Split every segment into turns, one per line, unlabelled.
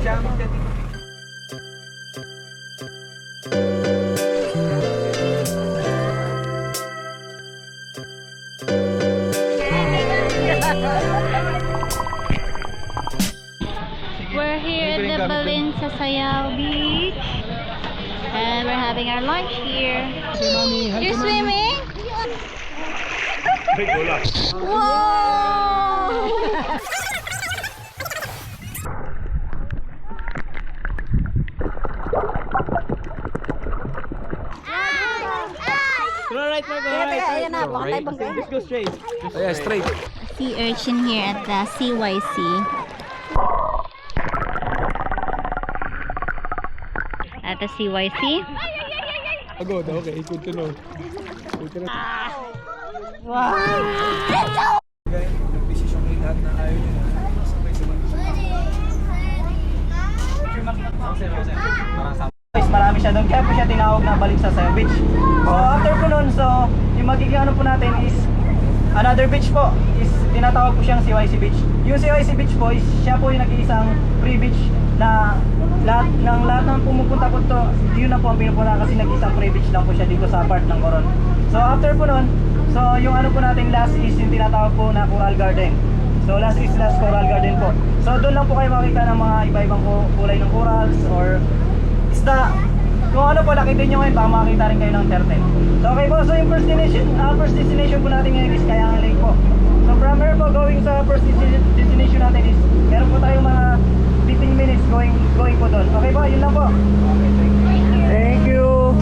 We're here at the Balin sa Sayao Beach and we're having our lunch here. You're swimming? Whoa!
Go right, Marco. Right. Just go straight. Yeah, straight.
Sea urchin here at the CYC. At the CYC.
Good, okay, good to know. Good to know.
Wow!
Nag-desisyon kayo lahat na ayaw nyo na sabay-sabay.
Marami siya doon, kaya po siya tinawag na balik sa Sayao Beach. So after po nun, so yung magiging ano po natin is another beach po, is tinatawag po siyang CYC Beach. Yung CYC Beach po is siya po yung nag-iisang free beach na lahat ng pumupunta po to, yun na po ang pinupunta kasi nag-iisang free beach lang po siya dito sa part ng Coron. So after po nun, so yung ano po natin last is yung tinatawag po na Coral Garden. So last is last Coral Garden po. So doon lang po kayo makita ng mga iba-ibang kulay ng corals or isda. Kung ano po nakita nyo ngayon, baka makakita rin kayo ng turtle. So okay po, so yung first destination po natin ngayon is Kayangan Lake po. So from here po, going sa first destination natin is meron po tayong mga 15 minutes going po doon. Okay po, yun lang po. Thank you.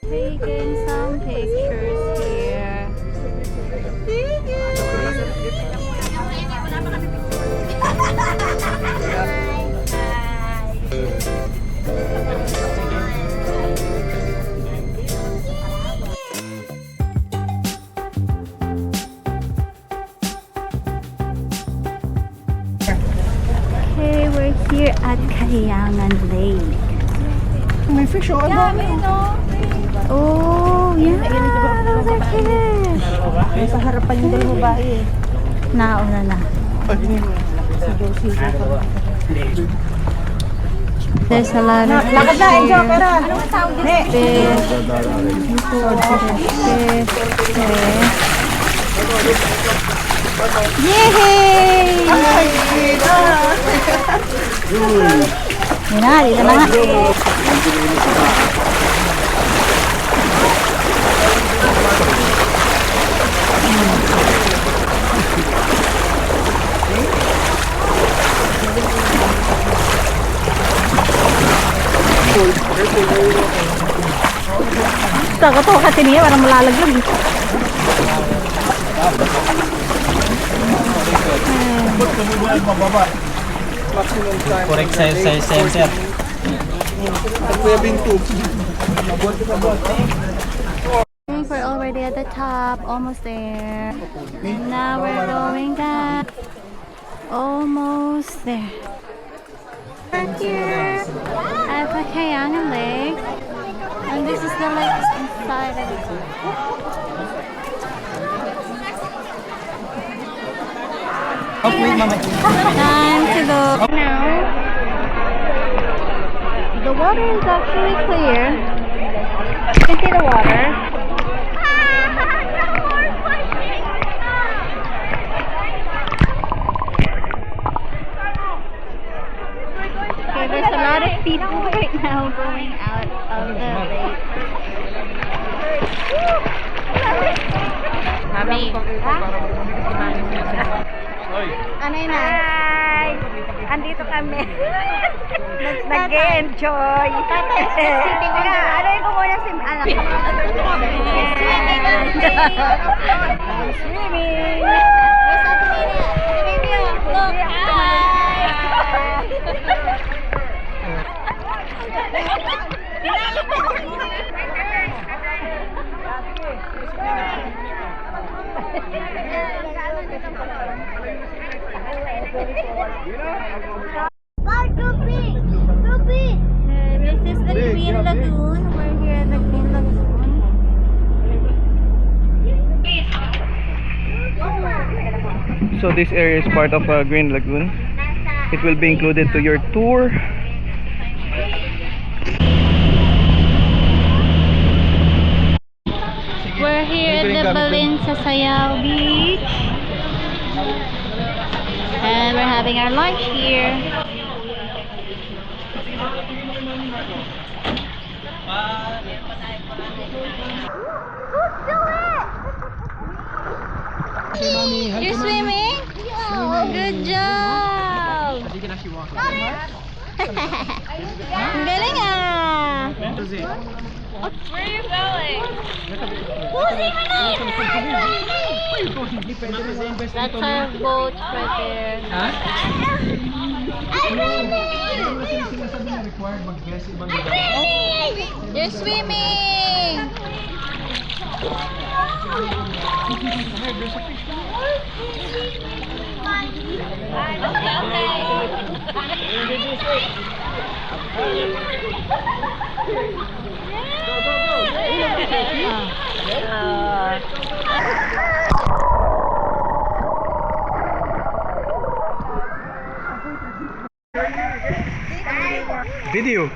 Taking some pictures here. Okay, we're here at Kayangan Lake.
May fish o ano?
Oh, yeah, those are fish.
Sa harapan yung dalawang babae.
Nauna na. There's a lot of
Lakad na, enjoy, pera.
fish. Yay! Yun na, dito na nga. Taka to kasi niya parang malalaglag.
Correct size sensor. Kuya Bintu.
We're already at the top, almost there. Now we're going down. Almost there. We're here at the Kayangan Lake. And this is the lake inside of it. Time to go. Now, the water is actually clear. You can see the water. Okay, there's a lot of people right now going out of the lake. Mami.
Ano yun na? Hi! Andito kami. Nag-enjoy. Teka, ano yung kumuna si anak ko? Swimming! Where's Atenina? Look! This is the Green Lagoon. We're here at the Green Lagoon.
So this area is part of Green Lagoon. It will be included to your tour.
We're here at the Balin sa Sayao Beach. And we're having our lunch here. You're swimming? Good job! Ang galing ah! Where are you going? That's our boat right there. You're swimming!
Video.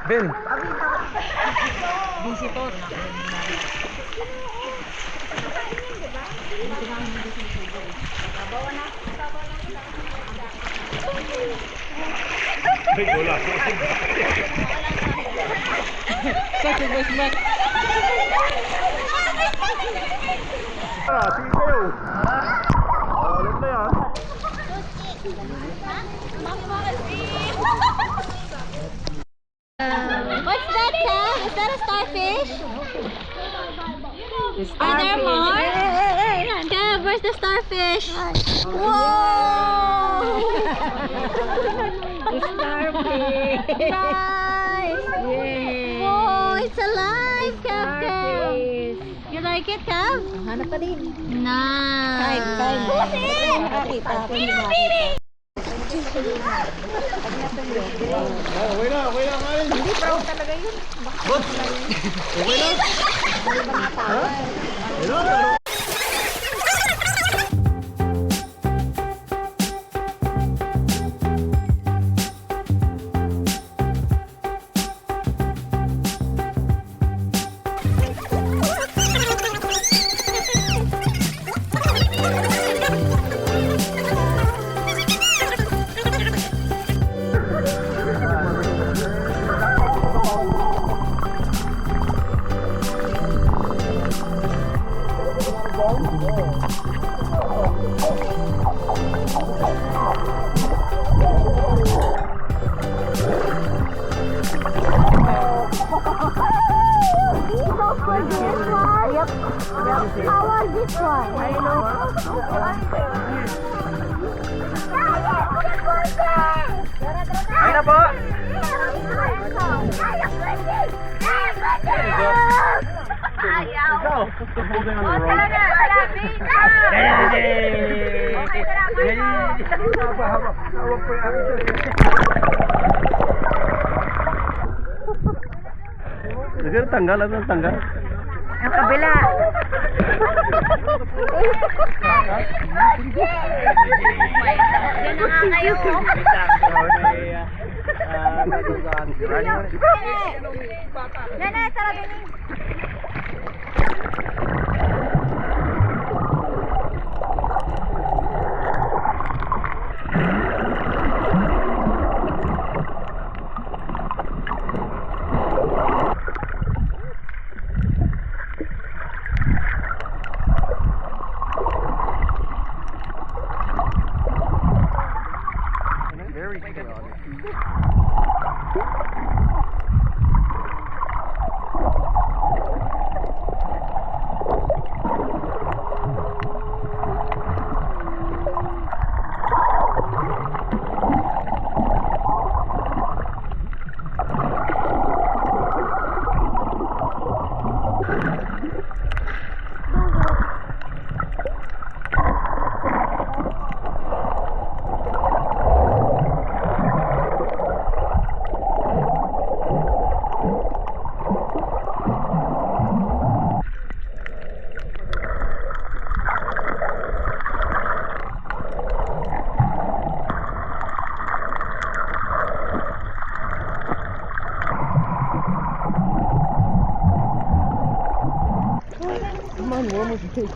Ben.
What's that, Kat? Is that a starfish? Are there more? Kat, where's the starfish? Whoa!
Starfish!
Nice! Whoa, it's alive, Captain! You like it, Cap?
Hanap pa din.
Nice!
Nakakita ako.
Okay na, kain.
Hindi proud talaga yun.
Okay na?
How was this one? I
Ayun na po. Sige, tanggal.
Yung kabila. Yan na nga kayo. Yan na, tara din.
yan. Wala mo siya.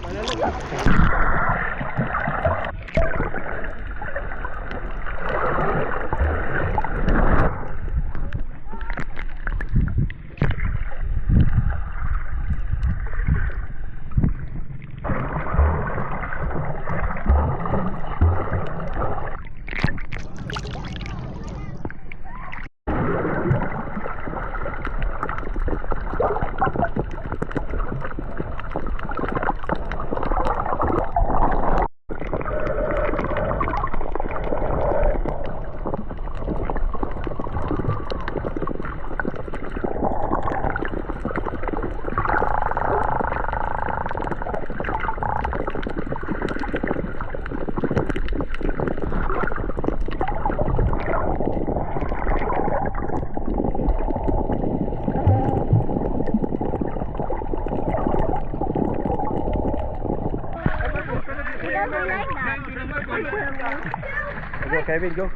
Go, Kevin, go.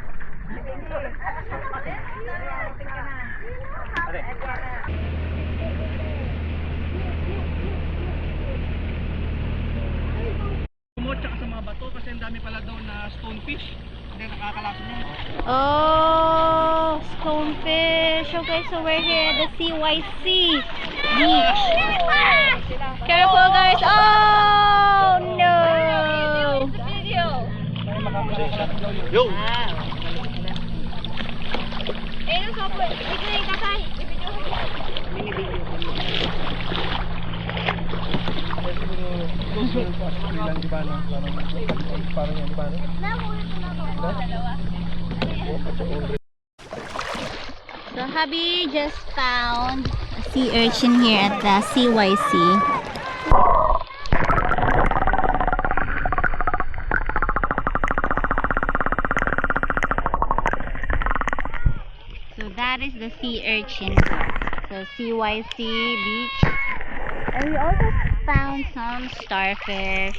Kumot tsaka sa mga bato kasi ang dami pala daw na stonefish. Hindi nakakalason yun.
Oh, stonefish. Okay, so we're here at the CYC beach. Careful, guys. Oh, no.
Yo!
So, hubby just found a sea urchin here at the CYC. So that is the sea urchin. So CYC beach. And we also found some starfish,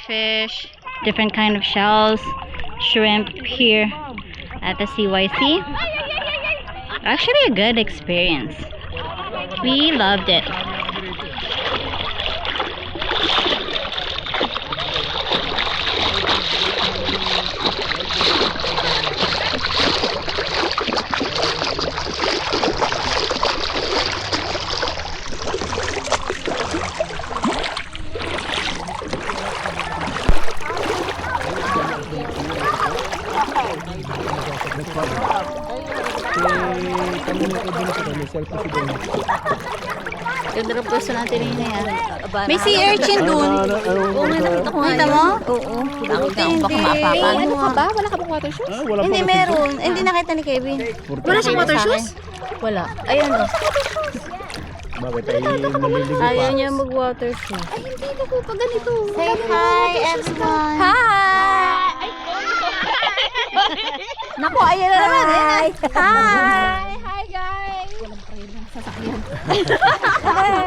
fish, different kind of shells, shrimp here at the CYC. Actually a good experience. We loved it. Ganda ng pwesto natin yun yan. May sea urchin dun. Oo nga, nakita ko nga. Nakita mo? Oo. Takot na ako baka maapakan.
Ano ka ba? Wala ka bang water shoes?
Hindi, meron. Hindi nakita ni Kevin.
Wala siyang water shoes?
Wala. Ayan o.
Bakit ay naliligo pa?
Ayaw niya mag-water shoes.
Ay, hindi na ko pa ganito.
Say hi, everyone.
Hi!
Naku, ayan na naman eh.
Hi! Hi, guys! Walang preno ng sasakyan.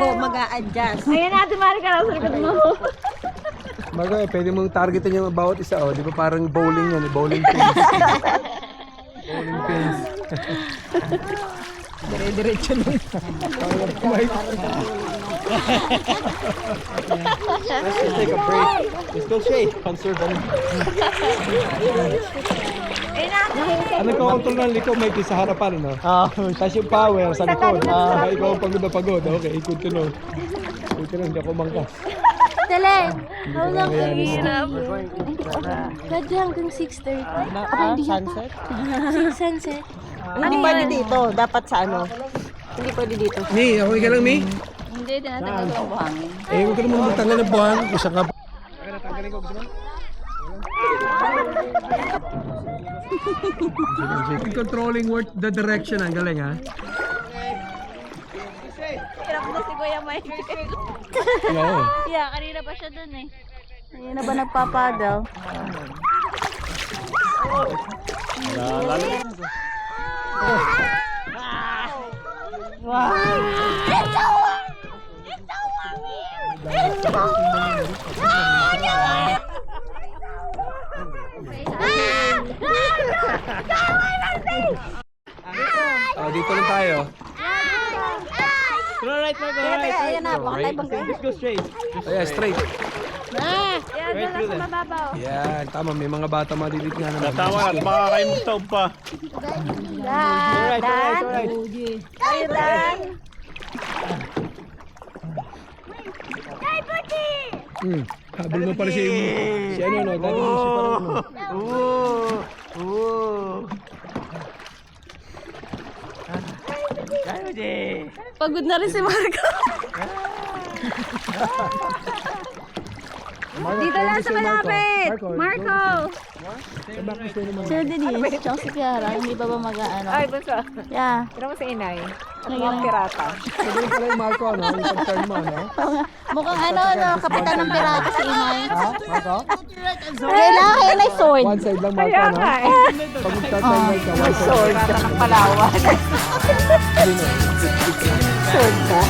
Oo, mag-a-adjust. Ayan na, dumari ka lang sa likod mo.
Bago pwede mong targetin yung bawat isa. Oh. Di ba parang bowling yan? Bowling pins. Bowling pins.
Dire-diretso na.
Let's take a break. Let's go, Shay. Conserve ano. Ano ko control ng liko, may sa harapan, no? Tapos yung power sa likod. Ikaw ang pagod na pagod. Okay, good to know. Good to know, hindi ako mangkas.
Dali! How long
Kaya
are we
mo.
Radyo hanggang 6:30. Sunset? Sunset.
Hindi pwede dito. Dapat sa ano? Hindi pwede dito.
Mi, okay ka lang, Mi?
Hindi, tinatanggal ko ang buhangin.
Eh, huwag ka naman magtanggal ng buhang. Gusto ka. Tanggalin ko, gusto mo? Controlling the direction. Ang galing, ha?
Hirap na si Kuya Mike.
Oo.
Yeah, kanina pa siya dun eh. Kanina ba nagpapadal?
Oh, dito lang tayo.
right, Marco. Right.
Ayan na, baka tayo bang
Just go straight.
Ayan, straight.
Yan,
Right
doon
through
lang sa
there.
mababaw.
Yan, tama. May mga bata malilit nga naman.
Tama at makakaimog taob pa.
Alright,
Dan.
alright.
Tayo, Dan.
Habol mo pala si ano, no? Dali mo si parang ano.
Kaya Jay.
Pagod na rin si Marco. Dito lang sa malapit. Marco.
Sir Denise, tsaka si Kiara, hindi pa ba mag-ano?
Ay, bunso.
Yeah.
Pero mo si inay.
Ngayon.
Mga pirata.
Sabihin pala yung Marco, ano? Yung pag-turn mo, ano?
Mukhang ano, kapitan ng pirata si Inay.
Ha? Marco?
Kailangan kayo na sword.
One side lang, Marco,
Kaya
no?
nga eh.
Pag mag-turn right ka, one side.
Pirata ng Palawan.
Sword ka?